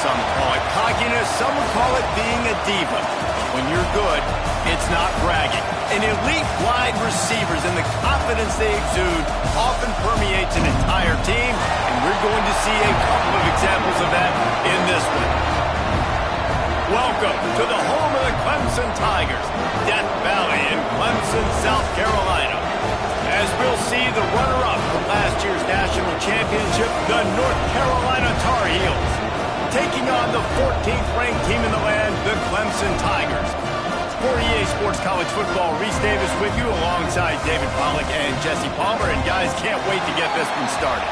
some call it cockiness, some would call it being a diva. When you're good, it's not bragging. And elite wide receivers and the confidence they exude often permeates an entire team, and we're going to see a couple of examples of that in this one. Welcome to the home of the Clemson Tigers, Death Valley in Clemson, South Carolina. As we'll see the runner-up from last year's national championship, the North Carolina Tar Heels, taking on the 14th ranked team in the land, the Clemson Tigers. For EA Sports College Football, Reese Davis with you alongside David Pollack and Jesse Palmer. And guys, can't wait to get this one started.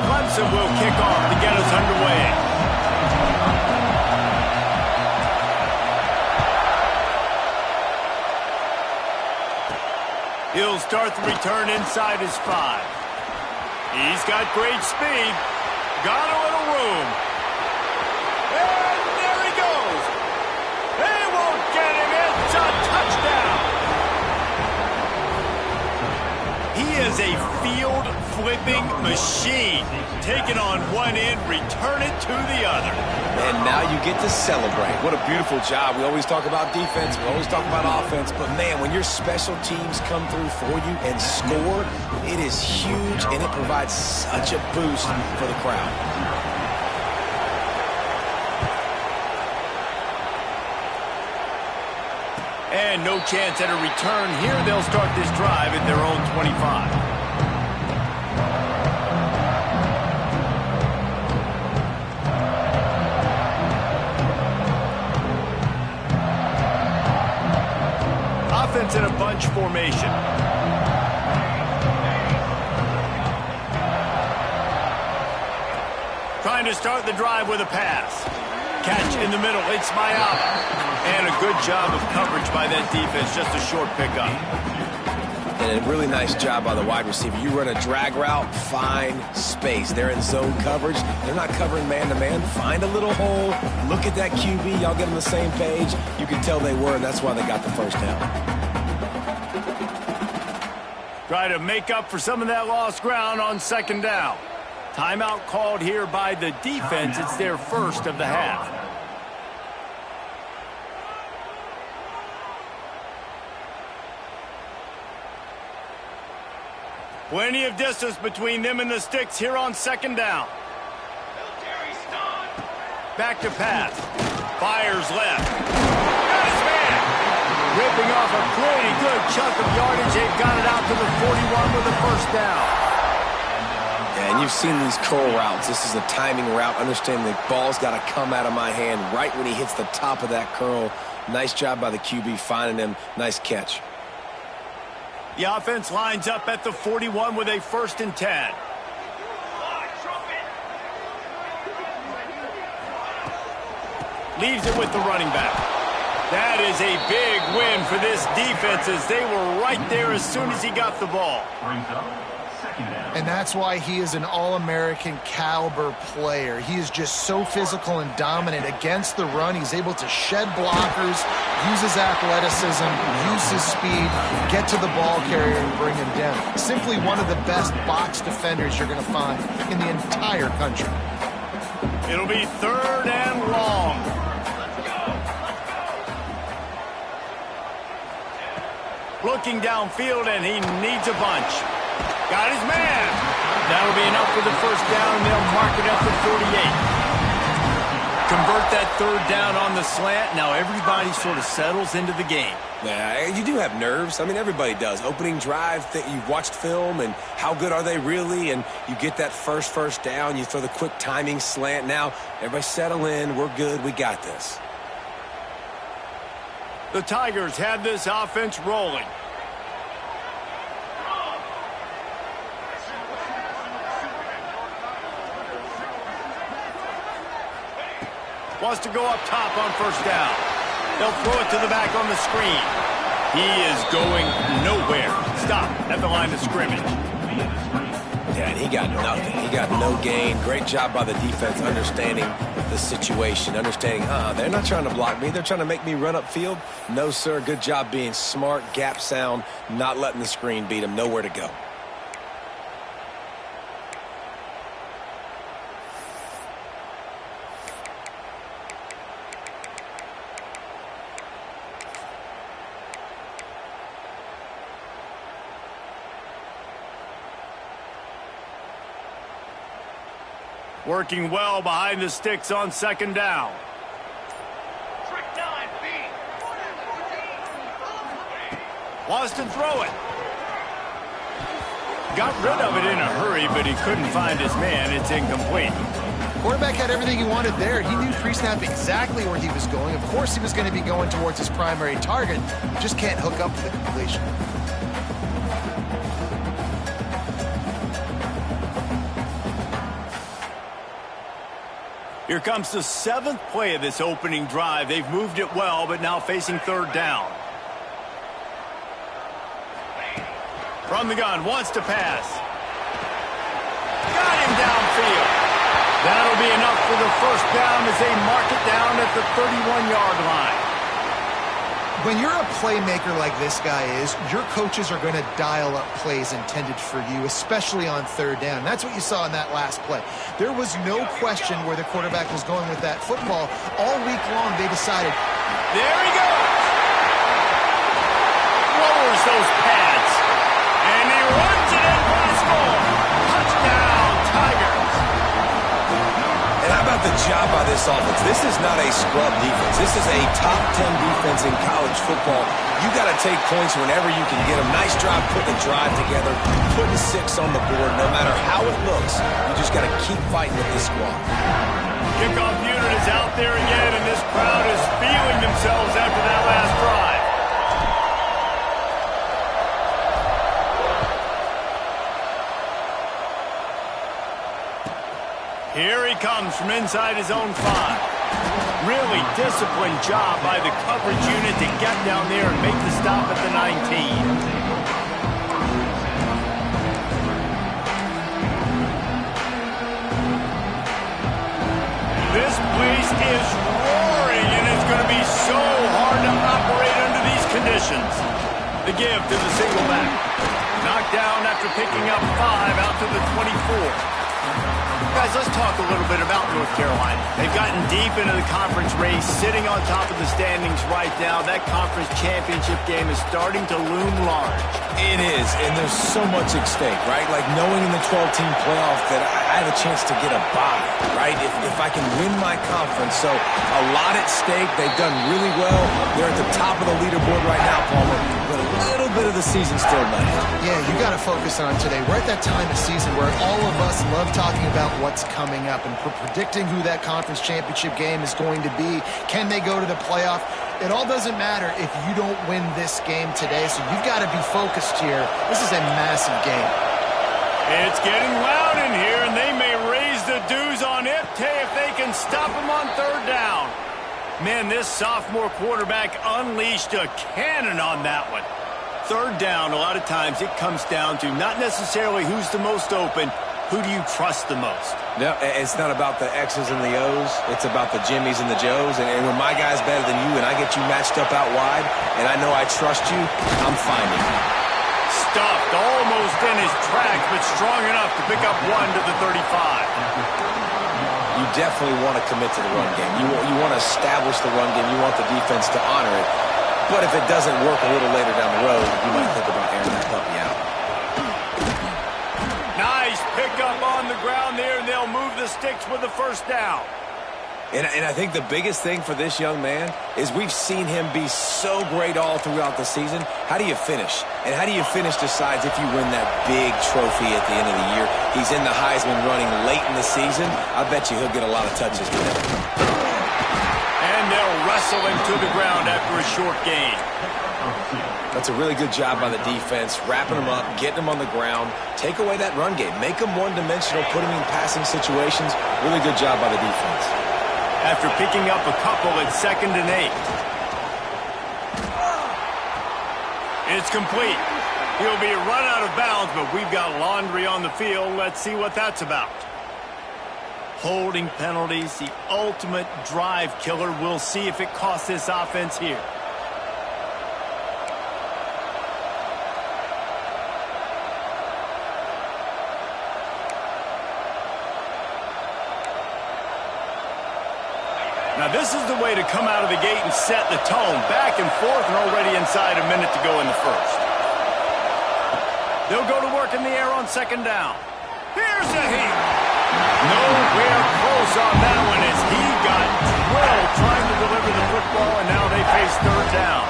Clemson will kick off to get us underway. He'll start the return inside his 5. He's got great speed. Got a little room. And there he goes. They won't get him. It's a touchdown. He is a field-flipping machine. Taking on one end, return it to the other. And now you get to celebrate. What a beautiful job. We always talk about defense. We always talk about offense. But, man, when your special teams come through for you and score, it is huge, and it provides such a boost for the crowd. And no chance at a return here. They'll start this drive at their own 25. Offense in a bunch formation. Trying to start the drive with a pass. Catch in the middle. It's Mayaba. And a good job of coverage by that defense. Just a short pickup. And a really nice job by the wide receiver. You run a drag route, find space. They're in zone coverage. They're not covering man-to-man. Find a little hole. Look at that QB. Y'all get on the same page. You can tell they were, and that's why they got the first down. Try to make up for some of that lost ground on second down. Timeout called here by the defense. It's their first of the half. Plenty of distance between them and the sticks here on second down. Back to pass. Fires left. Got his man. Ripping off a pretty good chunk of yardage. They've got it out to the 41 with a first down. Yeah, and you've seen these curl routes. This is a timing route. Understand the ball's got to come out of my hand right when he hits the top of that curl. Nice job by the QB finding him. Nice catch. The offense lines up at the 41 with a 1st and 10. Leaves it with the running back. That is a big win for this defense as they were right there as soon as he got the ball. And that's why he is an All-American caliber player. He is just so physical and dominant against the run. He's able to shed blockers, use his athleticism, use his speed, get to the ball carrier and bring him down. Simply one of the best box defenders you're going to find in the entire country. It'll be 3rd and long. Looking downfield, and he needs a bunch. Got his man. That'll be enough for the first down, and they'll mark it up to 48. Convert that 3rd down on the slant. Now everybody sort of settles into the game. Yeah, you do have nerves. I mean, everybody does. Opening drive, you've watched film, and how good are they really? And you get that first down. You throw the quick timing slant. Now, everybody settle in. We're good. We got this. The Tigers have this offense rolling. Wants to go up top on first down. They'll throw it to the back on the screen. He is going nowhere. Stop at the line of scrimmage. Yeah, and he got nothing. He got no gain. Great job by the defense understanding the situation, understanding, they're not trying to block me. They're trying to make me run upfield. No, sir. Good job being smart, gap sound, not letting the screen beat him. Nowhere to go. Working well behind the sticks on second down. Wants to throw it. Got rid of it in a hurry, but he couldn't find his man. It's incomplete. Quarterback had everything he wanted there. He knew pre-snap exactly where he was going. Of course he was going to be going towards his primary target. Just can't hook up for the completion. Here comes the 7th play of this opening drive. They've moved it well, but now facing third down. From the gun, wants to pass. Got him downfield. That'll be enough for the first down as they mark it down at the 31-yard line. When you're a playmaker like this guy is, your coaches are going to dial up plays intended for you, especially on third down. That's what you saw in that last play. There was no question where the quarterback was going with that football. All week long, they decided. There he goes. Lowers those pads. And he runs it in for the score. Touchdown, Tigers. And how about the job by this offense? This is not a scrub defense. This is a top 10 defense in college football. You got to take points whenever you can get them. Nice job putting a drive together, putting 6 on the board. No matter how it looks, you just got to keep fighting with this squad. Kickoff unit is out there again, and this crowd is feeling themselves after that last drive. Here he comes from inside his own 5. Really disciplined job by the coverage unit to get down there and make the stop at the 19. This place is roaring, and it's going to be so hard to operate under these conditions. The give to the single back. Knocked down after picking up 5 out to the 24. Guys, let's talk a little bit about North Carolina. They've gotten deep into the conference race, sitting on top of the standings right now. That conference championship game is starting to loom large. It is, and there's so much at stake, right? Like knowing in the 12-team playoff that I have a chance to get a bye, right? If I can win my conference. So a lot at stake. They've done really well. They're at the top of the leaderboard right now, Palmer. But a little bit of the season still left. Yeah, you got to focus on today. We're at that time of season where all of us love talking about what's coming up and predicting who that conference championship game is going to be. Can they go to the playoff? It all doesn't matter if you don't win this game today, so you've got to be focused here. This is a massive game. It's getting loud in here, and they may raise the dues on Ipte if they can stop him on third down. Man, this sophomore quarterback unleashed a cannon on that one. Third down, a lot of times it comes down to not necessarily who's the most open, who do you trust the most? No, it's not about the X's and the O's. It's about the Jimmies and the Joes. And when my guy's better than you and I get you matched up out wide and I know I trust you, I'm finding you. Stuffed almost in his tracks, but strong enough to pick up 1 to the 35. You definitely want to commit to the run game. You want to establish the run game. You want the defense to honor it. But if it doesn't work a little later down the road, you might think about airing that puppy out. Nice pickup on the ground there, and they'll move the sticks with the first down. And I think the biggest thing for this young man is we've seen him be so great all throughout the season. How do you finish? And how do you finish decides if you win that big trophy at the end of the year. He's in the Heisman running late in the season. I bet you he'll get a lot of touches today. And they'll wrestle him to the ground after a short gain. That's a really good job by the defense, wrapping them up, getting them on the ground. Take away that run game. Make them one-dimensional, put them in passing situations. Really good job by the defense. After picking up a couple at 2nd and 8. It's complete. He'll be run out of bounds, but we've got laundry on the field. Let's see what that's about. Holding penalties, the ultimate drive killer. We'll see if it costs this offense here. Now this is the way to come out of the gate and set the tone. Back and forth and already inside a minute to go in the first. They'll go to work in the air on second down. Here's the heat. Nowhere close on that one as he got drilled trying to deliver the football, and now they face third down.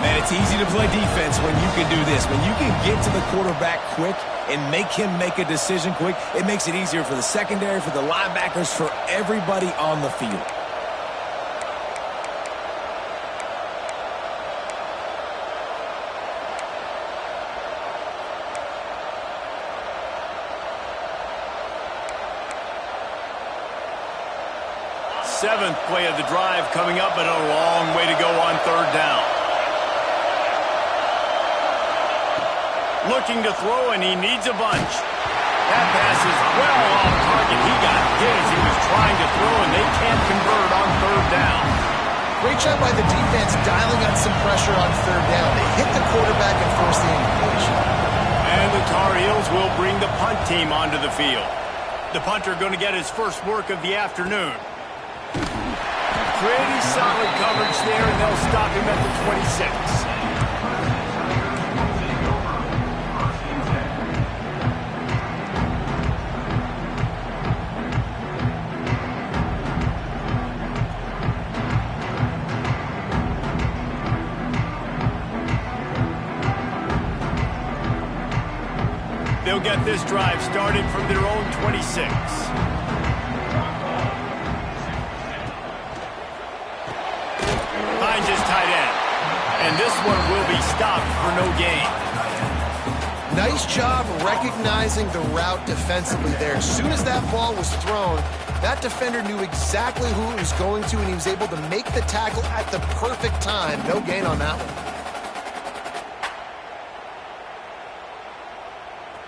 Man, it's easy to play defense when you can do this. When you can get to the quarterback quick and make him make a decision quick, it makes it easier for the secondary, for the linebackers, for everybody on the field. Seventh play of the drive coming up, but a long way to go on third down. Looking to throw, and he needs a bunch. That pass is well off target. He got hit as he was trying to throw, and they can't convert on third down. Great job by the defense dialing on some pressure on third down. They hit the quarterback and forced the incompletion. And the Tar Heels will bring the punt team onto the field. The punter going to get his first work of the afternoon. Pretty solid coverage there, and they'll stop him at the 26. They'll get this drive started from their own 26. Finds his tight end. And this one will be stopped for no gain. Nice job recognizing the route defensively there. As soon as that ball was thrown, that defender knew exactly who it was going to, and he was able to make the tackle at the perfect time. No gain on that one.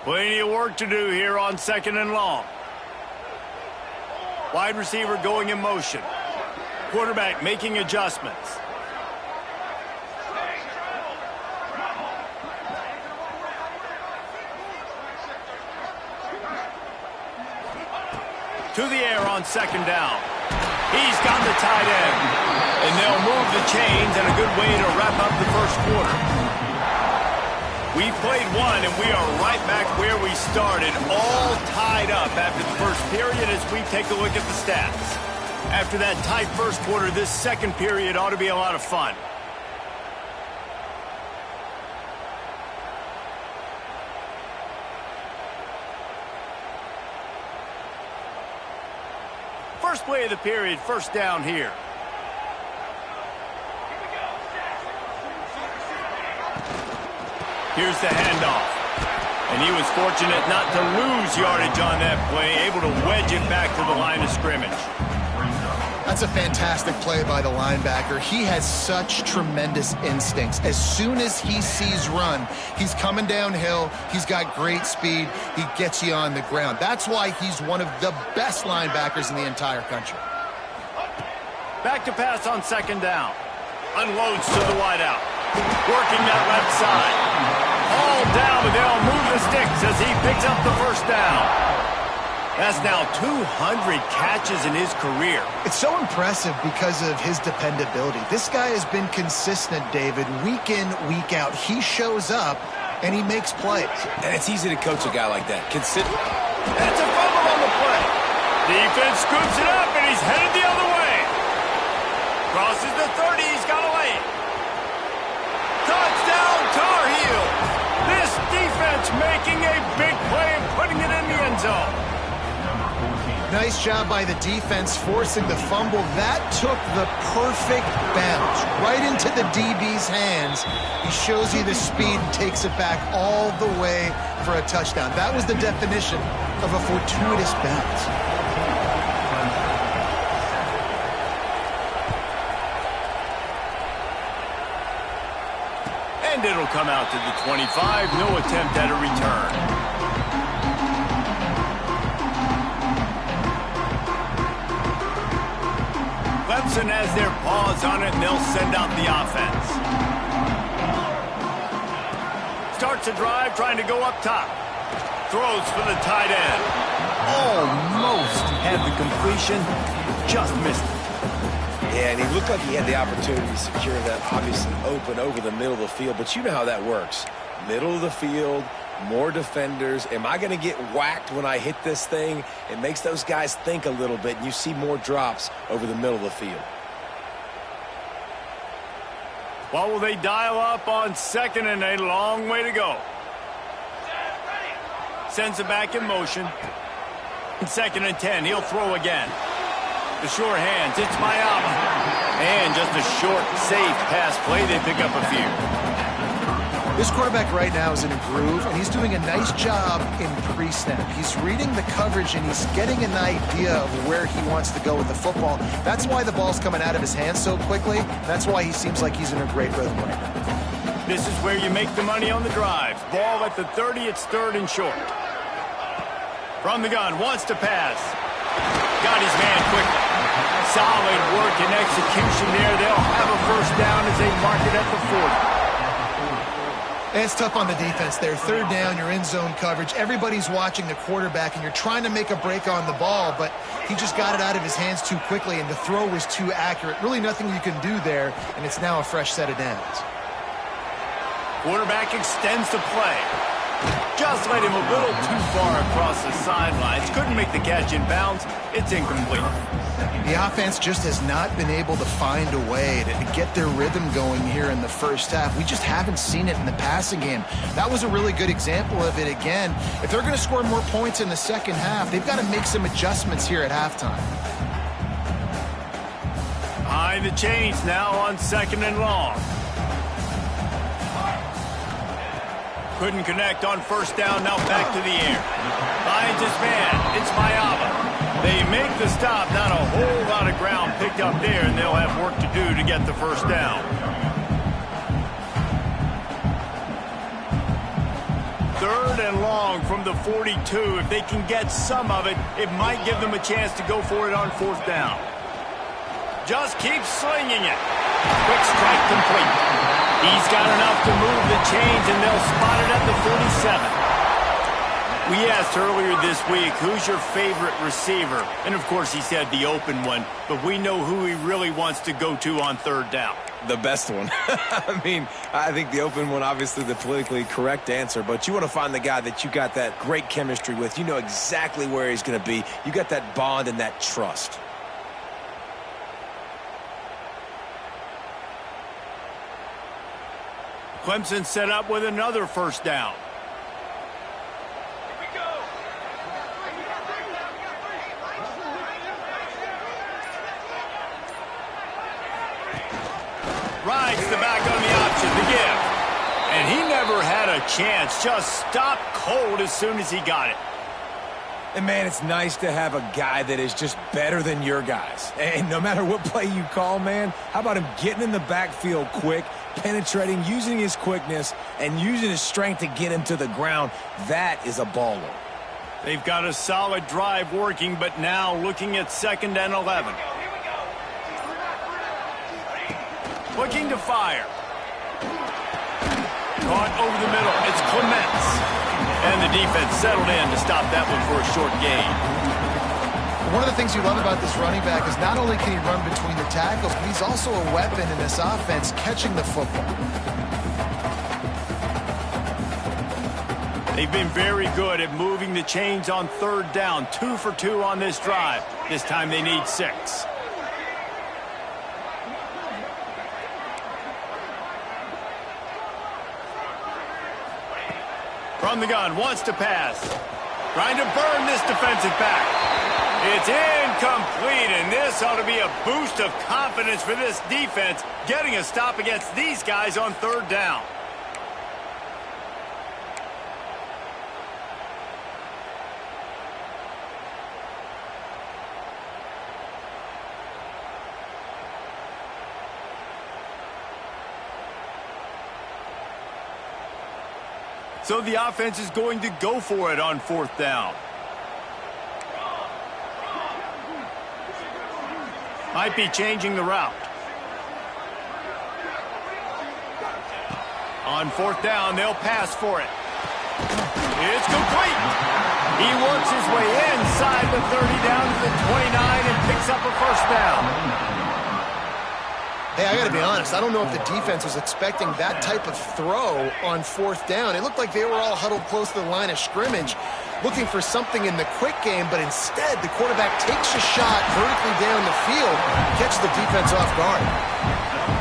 Plenty of work to do here on second and long. Wide receiver going in motion. Quarterback making adjustments. To the air on second down. He's got the tight end. And they'll move the chains, and a good way to wrap up the first quarter. We played one, and we are right back where we started, all tied up after the first period as we take a look at the stats. After that tight first quarter, this second period ought to be a lot of fun. First play of the period, first down here. Here's the handoff. And he was fortunate not to lose yardage on that play, able to wedge it back to the line of scrimmage. That's a fantastic play by the linebacker. He has such tremendous instincts. As soon as he sees run, he's coming downhill. He's got great speed. He gets you on the ground. That's why he's one of the best linebackers in the entire country. Back to pass on second down. Unloads to the wideout. Working that left side. All down, but they'll move the sticks as he picks up the first down. That's now 200 catches in his career. It's so impressive because of his dependability. This guy has been consistent, David, week in, week out. He shows up, and he makes plays. And it's easy to coach a guy like that. That's a fumble on the play. Defense scoops it up, and he's headed the other way. Crosses the 30, he's got a lane. Touchdown, Tar Heels. This defense making a big play and putting it in the end zone. Nice job by the defense forcing the fumble. That took the perfect bounce right into the DB's hands. He shows you the speed and takes it back all the way for a touchdown. That was the definition of a fortuitous bounce. And it'll come out to the 25. No attempt at a return. Clemson has their paws on it, and they'll send out the offense. Starts a drive, trying to go up top. Throws for the tight end. Almost had the completion, just missed it. Yeah, and he looked like he had the opportunity to secure that obviously open over the middle of the field, but you know how that works. Middle of the field, more defenders. Am I going to get whacked when I hit this thing? It makes those guys think a little bit, and you see more drops over the middle of the field. What will they dial up on 2nd and a long way to go? Sends it back in motion. 2nd and 10, he'll throw again. The sure hands, it's Mayama. And just a short, safe pass play, they pick up a few. This quarterback right now is in a groove, and he's doing a nice job in pre-snap. He's reading the coverage, and he's getting an idea of where he wants to go with the football. That's why the ball's coming out of his hands so quickly. That's why he seems like he's in a great rhythm right now. This is where you make the money on the drive. Ball at the 30, it's 3rd and short. From the gun, wants to pass. Got his man quickly. Solid work and execution there. They'll have a first down as they mark it at the 40. And it's tough on the defense there. 3rd down, you're in zone coverage. Everybody's watching the quarterback, and you're trying to make a break on the ball, but he just got it out of his hands too quickly, and the throw was too accurate. Really nothing you can do there, and it's now a fresh set of downs. Quarterback extends the play. Just led him a little too far across the sidelines. Couldn't make the catch in bounds. It's incomplete. The offense just has not been able to find a way to get their rhythm going here in the first half. We just haven't seen it in the passing game. That was a really good example of it again. If they're going to score more points in the second half, they've got to make some adjustments here at halftime. Behind the chains now on 2nd and long. Couldn't connect on 1st down, now back to the air. Finds his man, it's Mayama. They make the stop, not a whole lot of ground picked up there, and they'll have work to do to get the first down. 3rd and long from the 42. If they can get some of it, it might give them a chance to go for it on 4th down. Just keeps slinging it. Quick strike complete. He's got enough to move the chains, and they'll spot it at the 47. We asked earlier this week, who's your favorite receiver? And, of course, he said the open one, but we know who he really wants to go to on 3rd down. The best one. I mean, I think the open one, obviously the politically correct answer, but you want to find the guy that you got that great chemistry with. You know exactly where he's going to be. You got that bond and that trust. Clemson set up with another first down. Rides the back on the option to give. And he never had a chance. Just stopped cold as soon as he got it. And, man, it's nice to have a guy that is just better than your guys. And no matter what play you call, man, how about him getting in the backfield quick, penetrating, using his quickness, and using his strength to get him to the ground? That is a baller. They've got a solid drive working, but now looking at 2nd and 11. Looking to fire. Caught over the middle. It's Clemson. And the defense settled in to stop that one for a short gain. One of the things you love about this running back is not only can he run between the tackles, but he's also a weapon in this offense catching the football. They've been very good at moving the chains on 3rd down. 2 for 2 on this drive. This time they need 6. From the gun, wants to pass. Trying to burn this defensive back. It's incomplete, and this ought to be a boost of confidence for this defense, getting a stop against these guys on 3rd down. So the offense is going to go for it on 4th down. Might be changing the route. On 4th down, they'll pass for it. It's complete. He works his way inside the 30 down to the 29 and picks up a 1st down. Hey, I got to be honest. I don't know if the defense was expecting that type of throw on 4th down. It looked like they were all huddled close to the line of scrimmage, looking for something in the quick game, but instead the quarterback takes a shot vertically down the field, catches the defense off guard.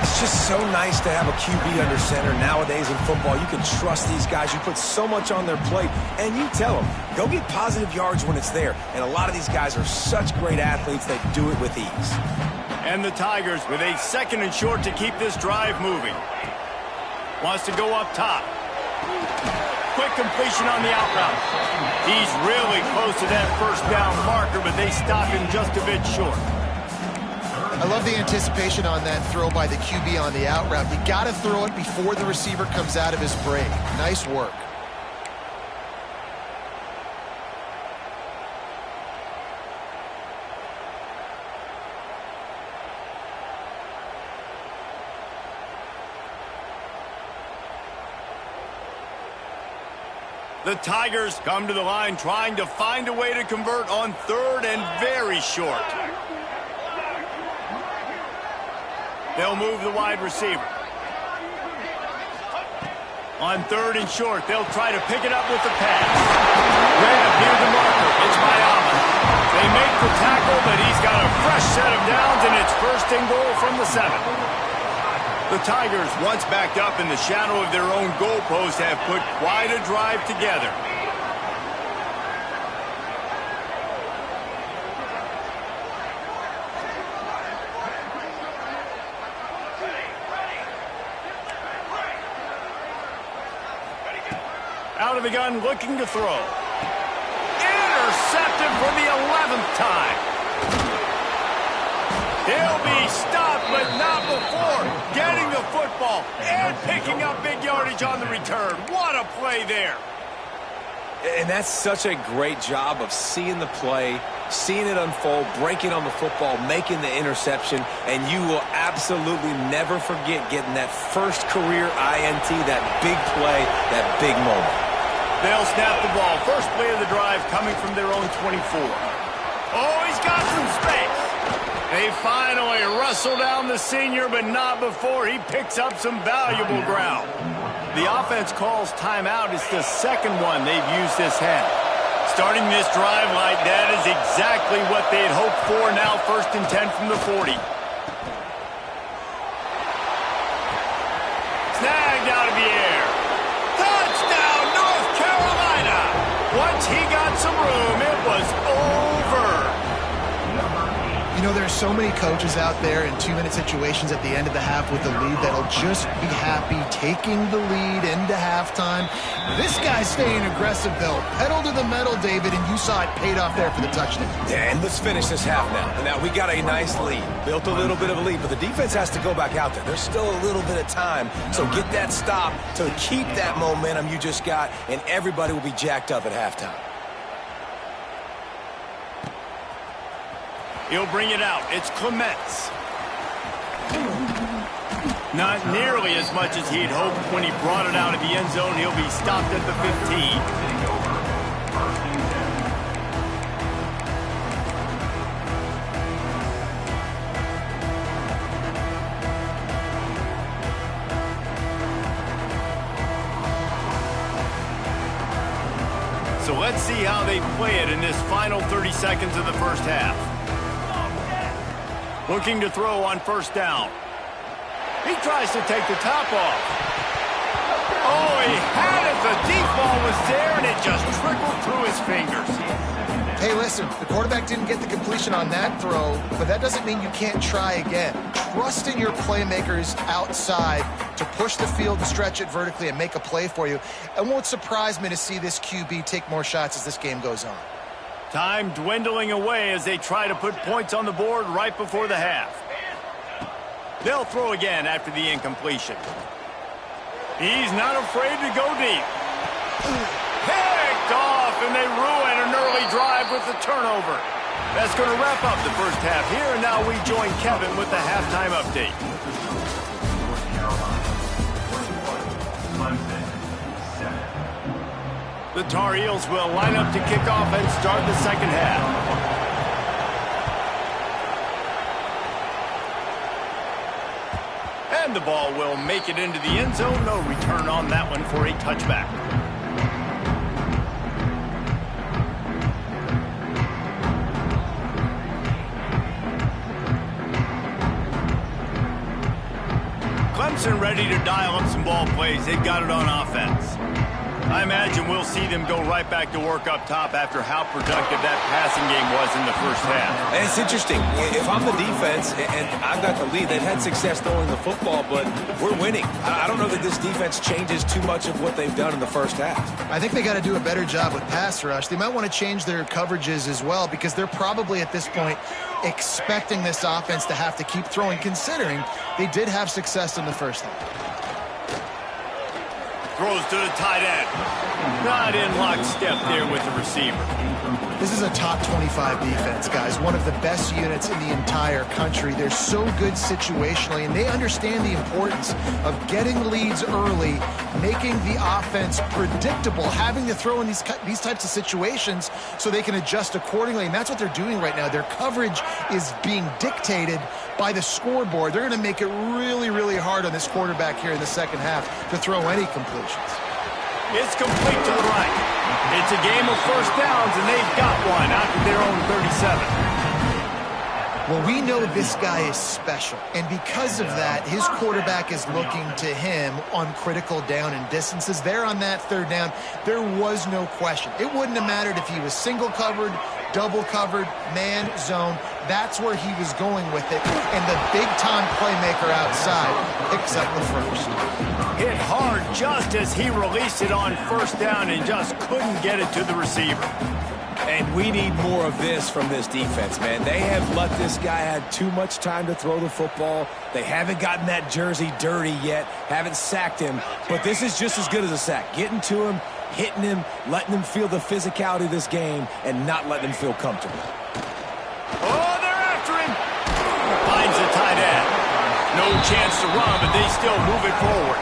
It's just so nice to have a QB under center nowadays in football. You can trust these guys. You put so much on their plate, and you tell them, go get positive yards when it's there. And a lot of these guys are such great athletes that do it with ease. And the Tigers with a 2nd and short to keep this drive moving. Wants to go up top. Quick completion on the out route. He's really close to that 1st down marker, but they stop him just a bit short. I love the anticipation on that throw by the QB on the out route. You got to throw it before the receiver comes out of his break. Nice work. The Tigers come to the line trying to find a way to convert on 3rd and very short. They'll move the wide receiver. On 3rd and short, they'll try to pick it up with the pass. Grab near the marker. It's Miami. They make the tackle, but he's got a fresh set of downs, and it's 1st and goal from the 7. The Tigers, once backed up in the shadow of their own goalpost, have put quite a drive together. Out of the gun, looking to throw. Intercepted for the 11th time. He'll be stopped, but not before getting the football and picking up big yardage on the return. What a play there. And that's such a great job of seeing the play, seeing it unfold, breaking on the football, making the interception, and you will absolutely never forget getting that first career INT, that big play, that big moment. They'll snap the ball. First play of the drive coming from their own 24. Oh, he's got some space. They finally wrestle down the senior, but not before he picks up some valuable ground. The offense calls timeout. It's the 2nd one they've used this half. Starting this drive like that is exactly what they'd hoped for. Now 1st and 10 from the 40. Snagged out of the air. Touchdown, North Carolina. Once he got some room, it was over. You know, there's so many coaches out there in 2-minute situations at the end of the half with the lead that'll just be happy taking the lead into halftime. This guy's staying aggressive, though. Pedal to the metal, David, and you saw it paid off there for the touchdown. Yeah, and let's finish this half now. Now, we got a nice lead. Built a little bit of a lead, but the defense has to go back out there. There's still a little bit of time, so get that stop to keep that momentum you just got, and everybody will be jacked up at halftime. He'll bring it out. It's Clemson. Not nearly as much as he'd hoped when he brought it out of the end zone. He'll be stopped at the 15. So let's see how they play it in this final 30 seconds of the first half. Looking to throw on 1st down. He tries to take the top off. Oh, he had it. The deep ball was there, and it just trickled through his fingers. Hey, listen, the quarterback didn't get the completion on that throw, but that doesn't mean you can't try again. Trust in your playmakers outside to push the field and stretch it vertically and make a play for you. It won't surprise me to see this QB take more shots as this game goes on. Time dwindling away as they try to put points on the board right before the half. They'll throw again after the incompletion. He's not afraid to go deep. Picked off, and they ruin an early drive with the turnover. That's going to wrap up the first half here, and now we join Kevin with the halftime update. The Tar Heels will line up to kick off and start the second half. And the ball will make it into the end zone. No return on that one for a touchback. Clemson ready to dial up some ball plays. They've got it on offense. I imagine we'll see them go right back to work up top after how productive that passing game was in the first half. And it's interesting. If I'm the defense and I've got the lead, they've had success throwing the football, but we're winning. I don't know that this defense changes too much of what they've done in the first half. I think they got to do a better job with pass rush. They might want to change their coverages as well, because they're probably at this point expecting this offense to have to keep throwing, considering they did have success in the first half. Throws to the tight end. Not in lockstep there with the receiver. This is a top 25 defense, guys. One of the best units in the entire country. They're so good situationally, and they understand the importance of getting leads early, making the offense predictable, having to throw in these types of situations so they can adjust accordingly, and that's what they're doing right now. Their coverage is being dictated by the scoreboard. They're going to make it really, really hard on this quarterback here in the second half to throw any completions. It's complete to the right. It's a game of first downs, and they've got one out to their own 37. Well, we know this guy is special, and because of that, his quarterback is looking to him on critical down and distances. There on that third down, there was no question. It wouldn't have mattered if he was single covered, double covered, man, zone. That's where he was going with it, and the big-time playmaker outside picks up the first. Hit hard just as he released it on first down and just couldn't get it to the receiver. And we need more of this from this defense, man. They have let this guy have too much time to throw the football. They haven't gotten that jersey dirty yet, haven't sacked him, but this is just as good as a sack. Getting to him, hitting him, letting him feel the physicality of this game, and not letting him feel comfortable. Oh, they're after him. Finds the tight end. No chance to run, but they still move it forward.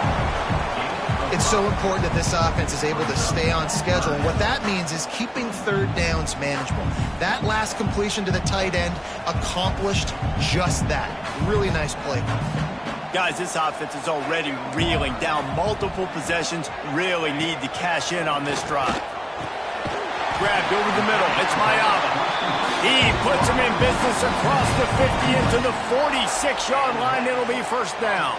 It's so important that this offense is able to stay on schedule. And what that means is keeping third downs manageable. That last completion to the tight end accomplished just that. Really nice play. Guys, this offense is already reeling down multiple possessions. Really need to cash in on this drive. Grabbed over the middle. It's Mayava. He puts him in business across the 50 into the 46-yard line. It'll be first down.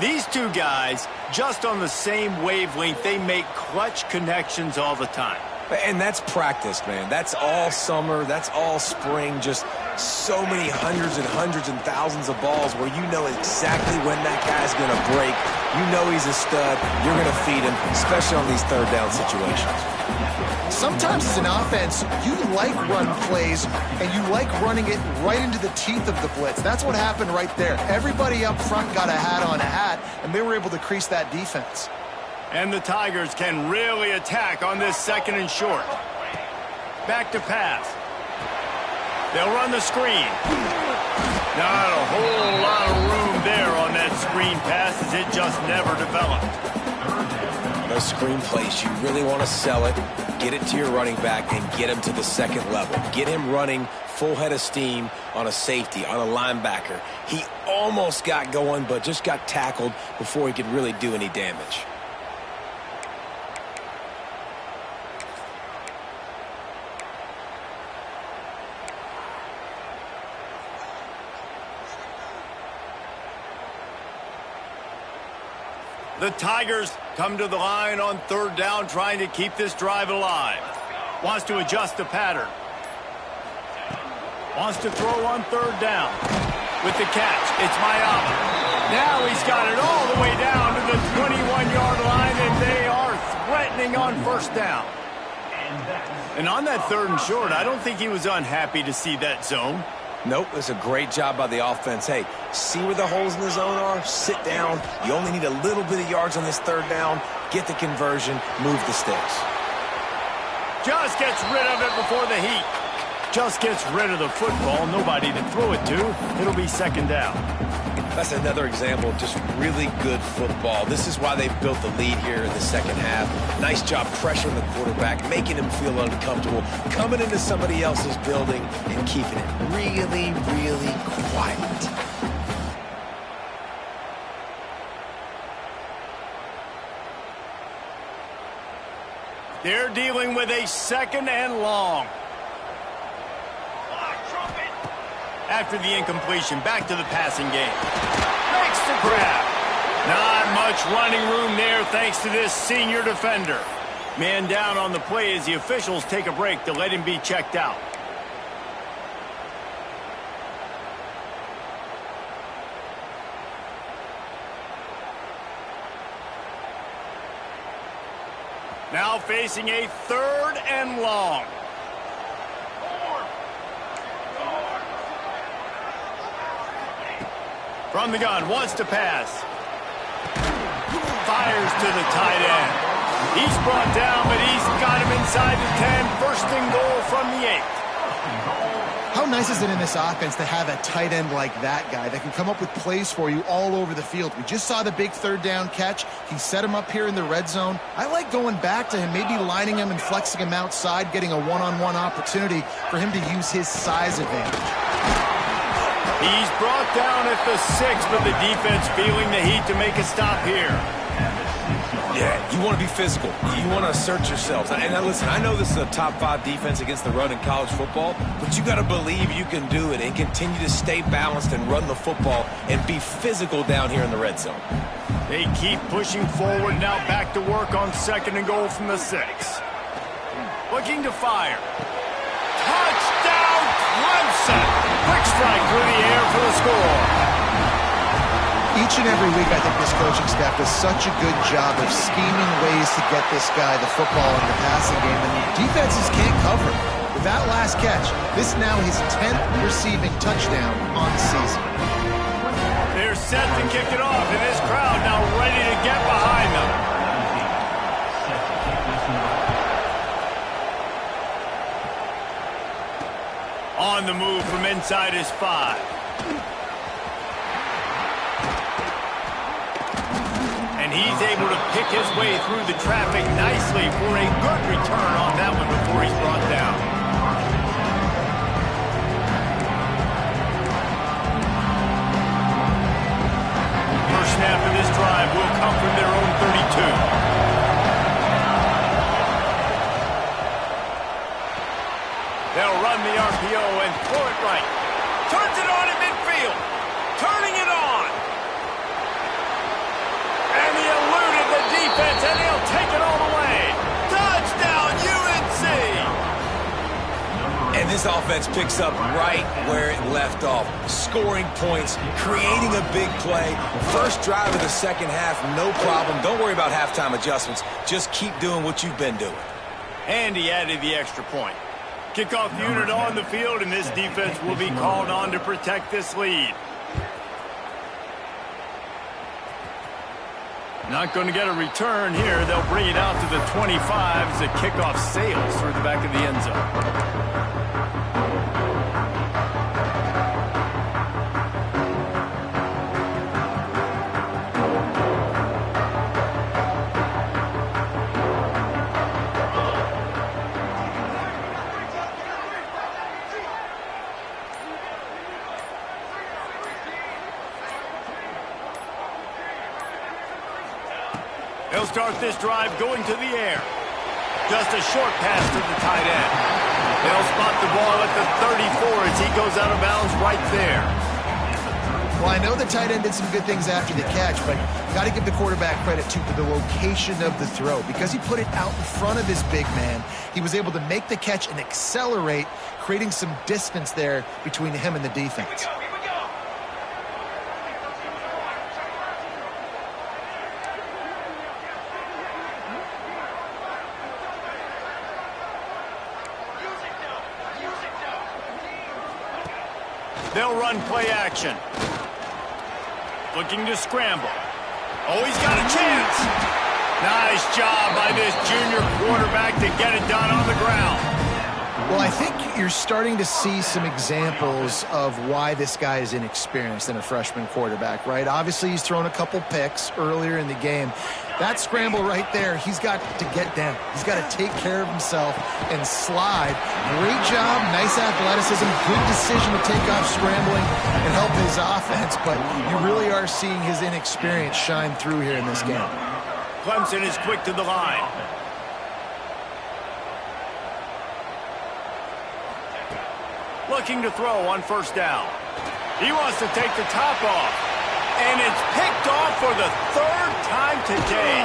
These two guys, just on the same wavelength, they make clutch connections all the time. And that's practice, man. That's all summer. That's all spring. Just so many hundreds and thousands of balls where you know exactly when that guy's going to break. You know he's a stud. You're going to feed him, especially on these third down situations. Sometimes as an offense, you like run plays, and you like running it right into the teeth of the blitz. That's what happened right there. Everybody up front got a hat on a hat, and they were able to crease that defense. And the Tigers can really attack on this second and short. Back to pass. They'll run the screen. Not a whole lot of room there on that screen pass, as it just never developed. Those screen plays, you really want to sell it, get it to your running back, and get him to the second level. Get him running full head of steam on a safety, on a linebacker. He almost got going, but just got tackled before he could really do any damage. The Tigers come to the line on third down, trying to keep this drive alive. Wants to adjust the pattern. Wants to throw on third down. With the catch, it's Mayava. Now he's got it all the way down to the 21-yard line, and they are threatening on first down. And on that third and short, I don't think he was unhappy to see that zone. Nope, it's a great job by the offense. Hey, see where the holes in the zone are? Sit down. You only need a little bit of yards on this third down. Get the conversion. Move the sticks. Just gets rid of it before the heat. just gets rid of the football, nobody to throw it to. It'll be second down. That's another example of just really good football. This is why they've built the lead here in the second half. Nice job pressuring the quarterback, making him feel uncomfortable, coming into somebody else's building and keeping it really, really quiet. They're dealing with a second and long. After the incompletion, back to the passing game. Makes the grab. Not much running room there thanks to this senior defender. Man down on the play as the officials take a break to let him be checked out. Now facing a third and long. From the gun, wants to pass. Fires to the tight end. He's brought down, but he's got him inside the 10. First and goal from the 8. How nice is it in this offense to have a tight end like that guy that can come up with plays for you all over the field? We just saw the big third down catch. He set him up here in the red zone. I like going back to him, maybe lining him and flexing him outside, getting a one-on-one opportunity for him to use his size advantage. He's brought down at the 6, but the defense feeling the heat to make a stop here. Yeah, you want to be physical. You want to assert yourselves. And now listen, I know this is a top 5 defense against the run in college football, but you got to believe you can do it and continue to stay balanced and run the football and be physical down here in the red zone. They keep pushing forward, now back to work on second and goal from the 6. Looking to fire. Touchdown, Clemson! Quick strike through the air for the score. Each and every week, I think this coaching staff does such a good job of scheming ways to get this guy the football in the passing game, and defenses can't cover. With that last catch, this now his 10th receiving touchdown on the season. They're set to kick it off, and this crowd now ready to get behind them. On the move from inside his 5. And he's able to pick his way through the traffic nicely for a good return on that one before he's brought down. First snap of this drive will come from their own 32. They'll run the RPO and throw it right. Turns it on in midfield. Turning it on. And he eluded the defense, and he'll take it all the way. Touchdown, UNC! And this offense picks up right where it left off. Scoring points, creating a big play. First drive of the second half, no problem. Don't worry about halftime adjustments. Just keep doing what you've been doing. And he added the extra point. Kickoff unit on the field, and this defense will be called on to protect this lead. Not going to get a return here. They'll bring it out to the 25 as the kickoff sails through the back of the end zone. They'll start this drive going to the air. Just a short pass to the tight end. They'll spot the ball at the 34 as he goes out of bounds right there. Well, I know the tight end did some good things after the catch, but got to give the quarterback credit to the location of the throw. Because he put it out in front of his big man, he was able to make the catch and accelerate, creating some distance there between him and the defense. They'll run play action. Looking to scramble. Oh, he's got a chance. Nice job by this junior quarterback to get it done on the ground. Well, I think you're starting to see some examples of why this guy is inexperienced in a freshman quarterback, right? Obviously, he's thrown a couple picks earlier in the game. That scramble right there, he's got to get down. He's got to take care of himself and slide. Great job, nice athleticism, good decision to take off scrambling and help his offense, but you really are seeing his inexperience shine through here in this game. Clemson is quick to the line. Looking to throw on first down. He wants to take the top off. And it's picked off for the third time today.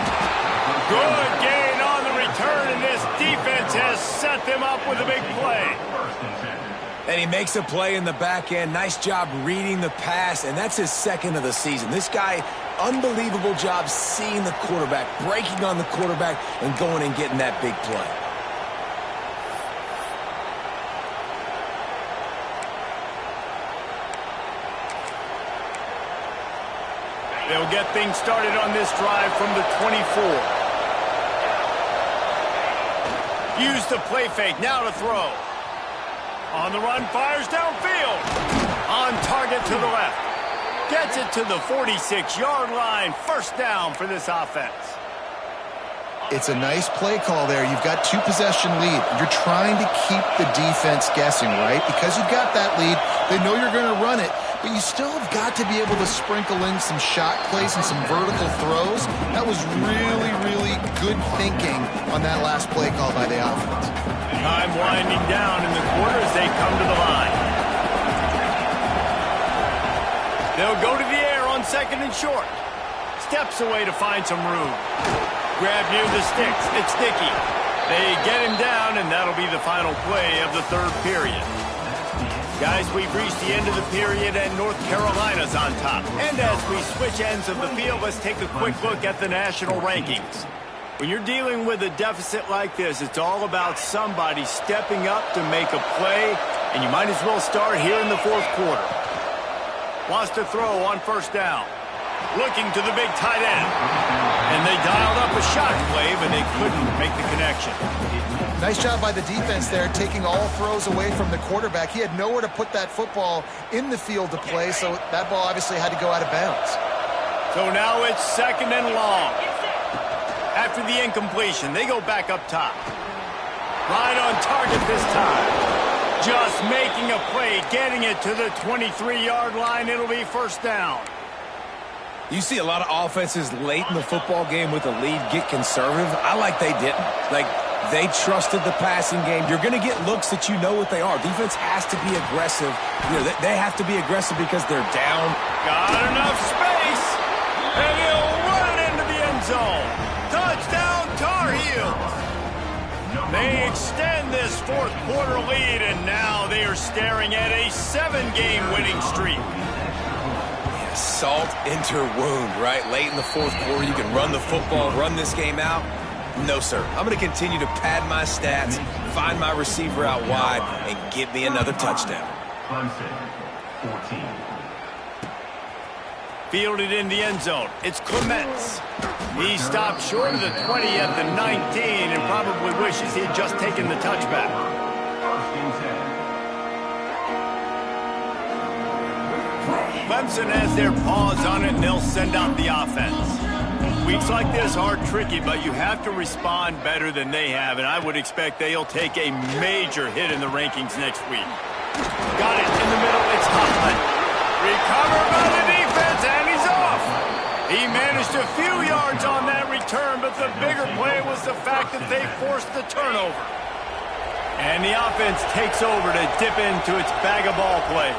Good gain on the return, and this defense has set them up with a big play. And he makes a play in the back end. Nice job reading the pass, and that's his second of the season. This guy, unbelievable job seeing the quarterback, breaking on the quarterback, and going and getting that big play. They'll get things started on this drive from the 24. Use the play fake, now to throw. On the run, fires downfield. On target to the left. Gets it to the 46-yard line. First down for this offense. It's a nice play call there. You've got two-possession lead. You're trying to keep the defense guessing, right? Because you've got that lead, they know you're going to run it, but you still have got to be able to sprinkle in some shot plays and some vertical throws. That was really, really good thinking on that last play call by the offense. Time winding down in the quarter as they come to the line. They'll go to the air on second and short. Steps away to find some room. Grab near the sticks. It's Dickey. They get him down, and that'll be the final play of the third period. Guys, we've reached the end of the period, and North Carolina's on top. And as we switch ends of the field, let's take a quick look at the national rankings. When you're dealing with a deficit like this, it's all about somebody stepping up to make a play, and you might as well start here in the fourth quarter. Wants to throw on first down. Looking to the big tight end. And they dialed up a shot play, but they couldn't make the connection. Nice job by the defense there, taking all throws away from the quarterback. He had nowhere to put that football in the field to play, so that ball obviously had to go out of bounds. So now it's second and long. After the incompletion, they go back up top. Right on target this time. Just making a play, getting it to the 23-yard line. It'll be first down. You see a lot of offenses late in the football game with a lead get conservative. I like they didn't. Like, they trusted the passing game. You're going to get looks that you know what they are. Defense has to be aggressive. You know, they have to be aggressive because they're down. Got enough space, and he'll run it into the end zone. Touchdown, Tar Heels. They extend this fourth quarter lead, and now they are staring at a 7-game winning streak. Salt into wound, right? Late in the fourth quarter, you can run the football, run this game out. No, sir. I'm going to continue to pad my stats, find my receiver out wide, and get me another touchdown. Clemson, 14. Fielded in the end zone. It's Clements. He stopped short of the 20 at the 19 and probably wishes he had just taken the touchback. Clemson has their paws on it, and they'll send out the offense. Weeks like this are tricky, but you have to respond better than they have, and I would expect they'll take a major hit in the rankings next week. Got it in the middle. It's Huffman. Recovered by the defense, and he's off. He managed a few yards on that return, but the bigger play was the fact that they forced the turnover. And the offense takes over to dip into its bag of ball plays.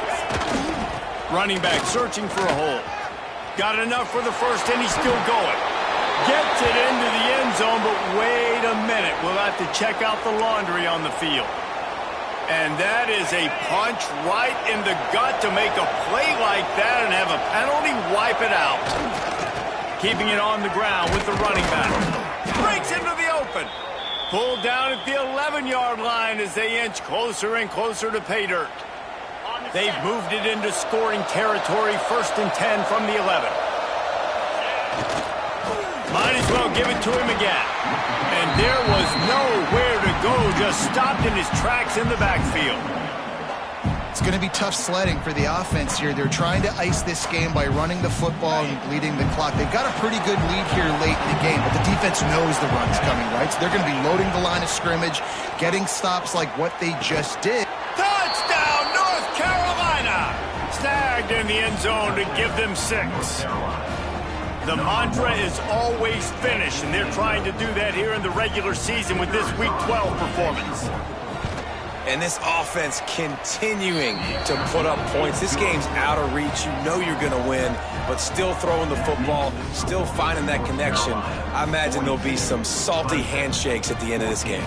Running back searching for a hole. Got enough for the first, and he's still going. Gets it into the end zone, but wait a minute. We'll have to check out the laundry on the field. And that is a punch right in the gut to make a play like that and have a penalty wipe it out. Keeping it on the ground with the running back. Breaks into the open. Pulled down at the 11-yard line as they inch closer and closer to pay dirt. They've moved it into scoring territory, 1st and 10 from the 11. Might as well give it to him again. And there was nowhere to go, just stopped in his tracks in the backfield. It's going to be tough sledding for the offense here. They're trying to ice this game by running the football and bleeding the clock. They've got a pretty good lead here late in the game, but the defense knows the run's coming, right? So they're going to be loading the line of scrimmage, getting stops like what they just did. Touchdown, North Carolina! Snagged in the end zone to give them 6. The mantra is always finish, and they're trying to do that here in the regular season with this Week 12 performance. And this offense continuing to put up points. This game's out of reach. You know you're going to win, but still throwing the football, still finding that connection. I imagine there'll be some salty handshakes at the end of this game.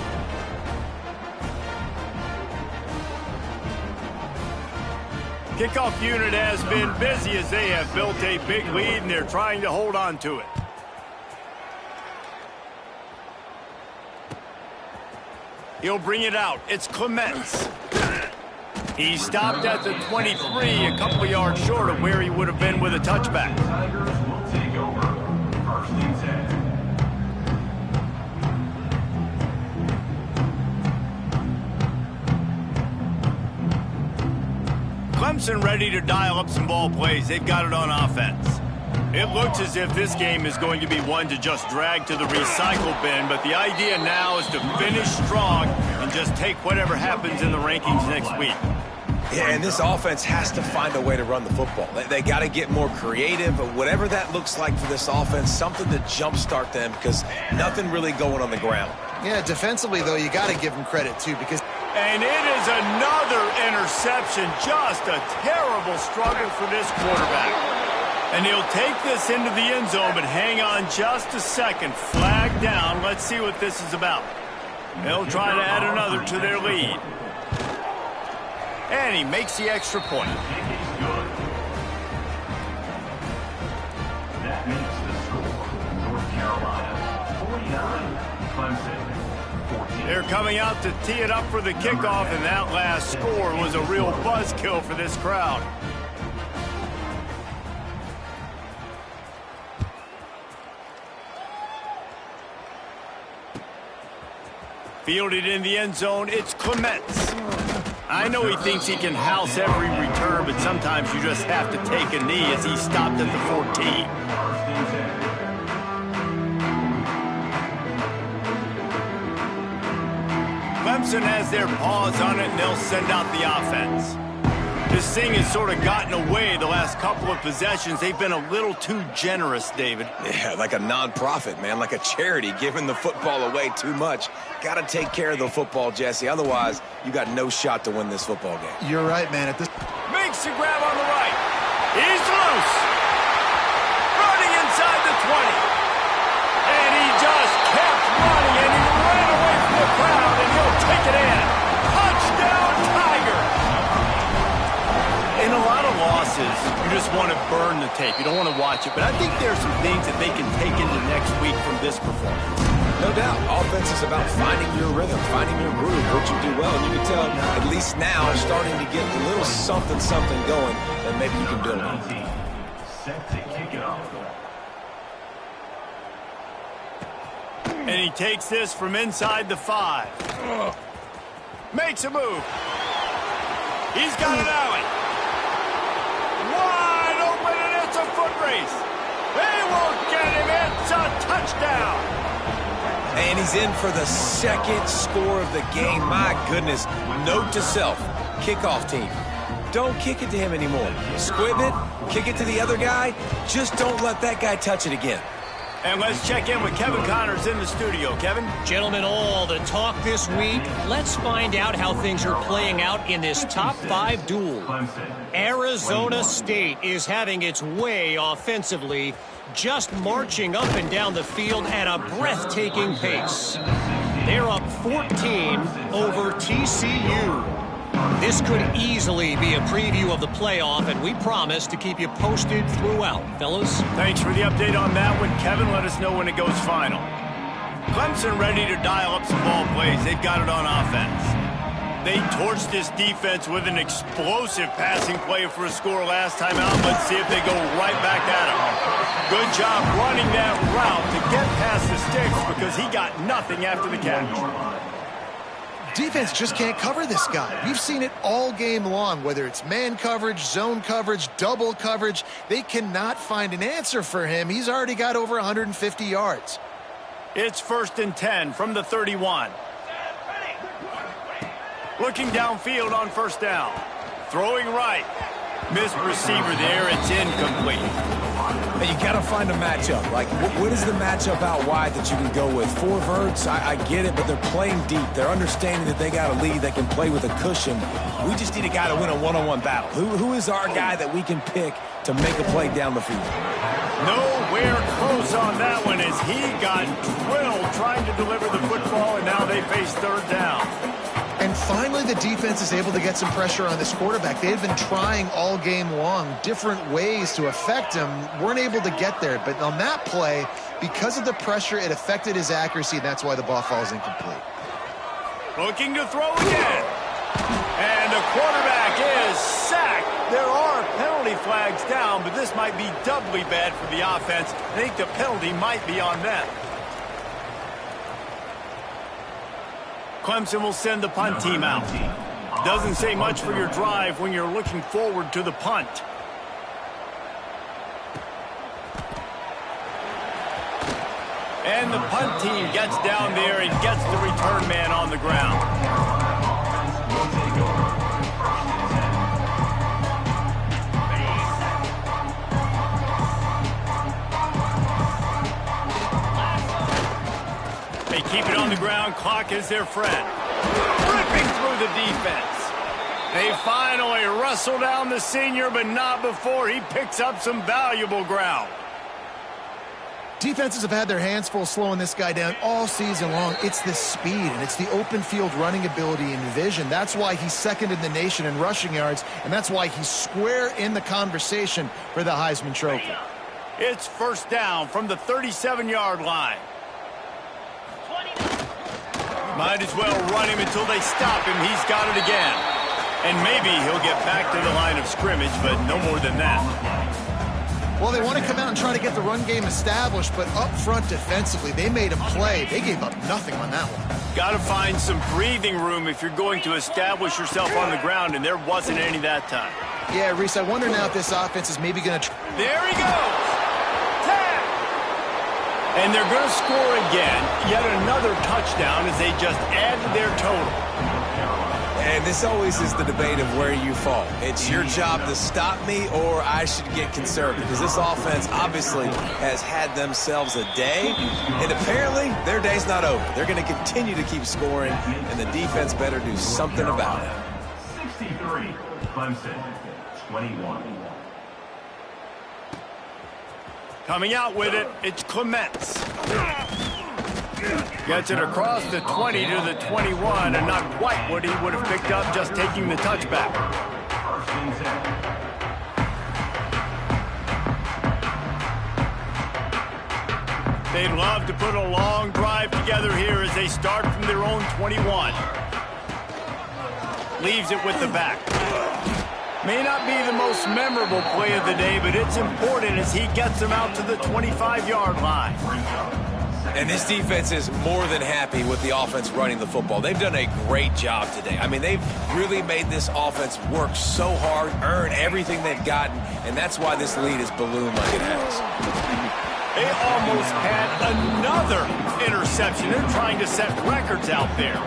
Kickoff unit has been busy as they have built a big lead, and they're trying to hold on to it. He'll bring it out. It's Clemson. He stopped at the 23, a couple of yards short of where he would have been with a touchback. Tigers will take over. 1st and 10. Clemson ready to dial up some ball plays. They've got it on offense. It looks as if this game is going to be one to just drag to the recycle bin, but the idea now is to finish strong and just take whatever happens in the rankings next week. Yeah, and this offense has to find a way to run the football. They got to get more creative, but whatever that looks like for this offense, something to jumpstart them because nothing really going on the ground. Yeah, defensively, though, you got to give them credit, too, because... And it is another interception. Just a terrible struggle for this quarterback. And he'll take this into the end zone, but hang on just a second. Flag down. Let's see what this is about. They'll try to add another to their lead. And he makes the extra point. That makes the score. North Carolina 49, Clemson 14. They're coming out to tee it up for the kickoff, and that last score was a real buzzkill for this crowd. Fielded in the end zone, it's Clemson. I know he thinks he can house every return, but sometimes you just have to take a knee as he stopped at the 14. Clemson has their paws on it, and they'll send out the offense. This thing has sort of gotten away the last couple of possessions. They've been a little too generous, David. Yeah, like a non-profit, man, like a charity, giving the football away too much. Got to take care of the football, Jesse. Otherwise, you got no shot to win this football game. You're right, man. At this... Makes the grab on the right. He's loose. Running inside the 20. And he just kept running, and he ran away from the crowd, and he'll take it in. Touchdown, Tigers. In a lot of losses, you just want to burn the tape. You don't want to watch it. But I think there are some things that they can take into next week from this performance. No doubt. Offense is about finding your rhythm, finding your groove, what you do well. And you can tell, at least now, starting to get a little something going that maybe you can build on. Set to kick it off. And he takes this from inside the 5. Makes a move. He's got an alley. Wide open, and it's a foot race. They won't get him. It's a touchdown. And he's in for the second score of the game. My goodness. Note to self, kickoff team. Don't kick it to him anymore. Squib it, kick it to the other guy. Just don't let that guy touch it again. And let's check in with Kevin Connors in the studio. Kevin? Gentlemen, all the talk this week. Let's find out how things are playing out in this top 5 duel. Arizona State is having its way offensively, just marching up and down the field at a breathtaking pace. They're up 14 over TCU. This could easily be a preview of the playoff, and we promise to keep you posted throughout, fellas. Thanks for the update on that one, Kevin. Let us know when it goes final. Clemson ready to dial up some ball plays. They've got it on offense. They torched this defense with an explosive passing play for a score last time out. Let's see if they go right back at him. Good job running that route to get past the sticks because he got nothing after the catch. defense just can't cover this guy. We've seen it all game long, whether it's man coverage, zone coverage, double coverage. They cannot find an answer for him. He's already got over 150 yards. It's 1st and 10 from the 31. Looking downfield on 1st down. Throwing right. Missed receiver there. It's incomplete. Hey, you got to find a matchup. Like, what is the matchup out wide that you can go with? 4 verts, I get it, but they're playing deep. They're understanding that they got a lead. They can play with a cushion. We just need a guy to win a one-on-one battle. Who is our guy that we can pick to make a play down the field? Nowhere close on that one as he got drilled trying to deliver the football, and now they face 3rd down. And finally, the defense is able to get some pressure on this quarterback. They've been trying all game long different ways to affect him. Weren't able to get there. But on that play, because of the pressure, it affected his accuracy, and that's why the ball falls incomplete. Looking to throw again. And the quarterback is sacked. There are penalty flags down, but this might be doubly bad for the offense. I think the penalty might be on them. Clemson will send the punt team out. Doesn't say much for your drive when you're looking forward to the punt. And the punt team gets down there and gets the return man on the ground. They keep it on the ground. Clock is their friend. Ripping through the defense. They finally wrestle down the senior, but not before he picks up some valuable ground. Defenses have had their hands full slowing this guy down all season long. It's the speed, and it's the open field running ability and vision. That's why he's 2nd in the nation in rushing yards, and that's why he's square in the conversation for the Heisman Trophy. It's 1st down from the 37-yard line. Might as well run him until they stop him. He's got it again. And maybe he'll get back to the line of scrimmage, but no more than that. Well, they want to come out and try to get the run game established, but up front defensively, they made him play. They gave up nothing on that one. Got to find some breathing room if you're going to establish yourself on the ground, and there wasn't any that time. Yeah, Reese, I wonder now if this offense is maybe going to... There he goes! And they're going to score again. Yet another touchdown as they just add to their total. And this always is the debate of where you fall. It's your job to stop me or I should get conservative. Because this offense obviously has had themselves a day. And apparently their day's not over. They're going to continue to keep scoring. And the defense better do something about it. 63, Clemson, 21. Coming out with it, it's Clements. Gets it across the 20 to the 21, and not quite what he would have picked up just taking the touchback. They'd love to put a long drive together here as they start from their own 21. Leaves it with the back. May not be the most memorable play of the day, but it's important as he gets them out to the 25-yard line. And this defense is more than happy with the offense running the football. They've done a great job today. I mean, they've really made this offense work so hard, earn everything they've gotten, and that's why this lead is ballooned like it has. They almost had another interception. They're trying to set records out there.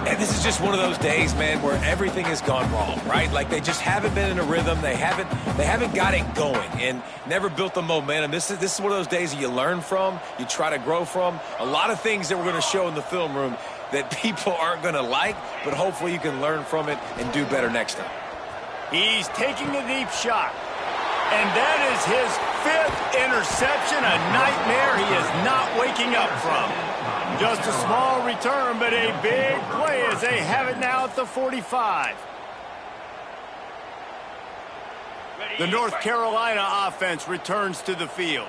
And this is just one of those days, man, where everything has gone wrong, right? Like they just haven't been in a rhythm. They haven't got it going and never built the momentum. This is one of those days that you learn from, you try to grow from. A lot of things that we're going to show in the film room that people aren't going to like, but hopefully you can learn from it and do better next time. He's taking a deep shot. And that is his 5th interception, a nightmare he is not waking up from. Just a small return, but a big play as they have it now at the 45. The North Carolina offense returns to the field.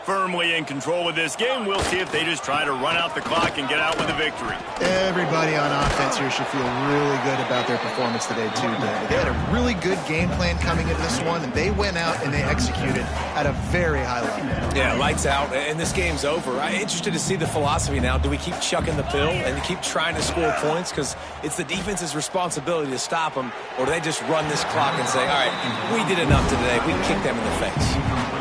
firmly in control of this game. We'll see if they just try to run out the clock and get out with a victory. Everybody on offense here should feel really good about their performance today, too, David. They had a really good game plan coming into this one, and they went out and they executed at a very high level. Yeah, lights out, and this game's over. I'm interested to see the philosophy now. Do we keep chucking the pill and keep trying to score points? Because it's the defense's responsibility to stop them, or do they just run this clock and say, all right, we did enough today. We can kick them in the face.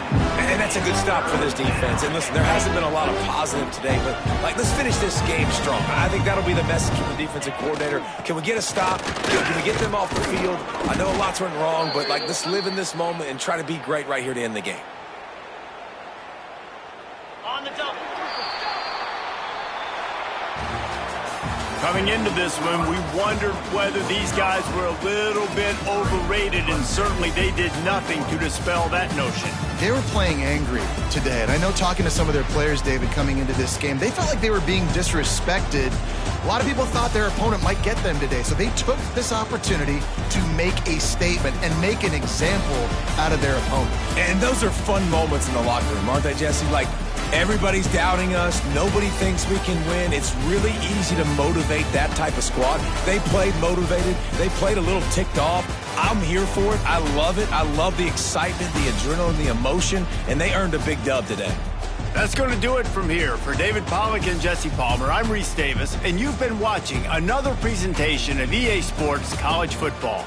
And that's a good stop for this defense. And listen, there hasn't been a lot of positive today, but let's finish this game strong. I think that'll be the message from the defensive coordinator. Can we get a stop? Can we get them off the field? I know lots went wrong, but let's live in this moment and try to be great right here to end the game. On the double. Coming into this one, we wondered whether these guys were a little bit overrated, and certainly they did nothing to dispel that notion. They were playing angry today, and I know talking to some of their players, David, coming into this game, they felt like they were being disrespected. A lot of people thought their opponent might get them today, so they took this opportunity to make a statement and make an example out of their opponent. And those are fun moments in the locker room, aren't they, Jesse? Everybody's doubting us. Nobody thinks we can win. It's really easy to motivate that type of squad. They played motivated. They played a little ticked off. I'm here for it. I love it. I love the excitement, the adrenaline, the emotion, and they earned a big dub today. That's going to do it from here. For David Pollack and Jesse Palmer, I'm Reese Davis, and you've been watching another presentation of EA Sports College Football.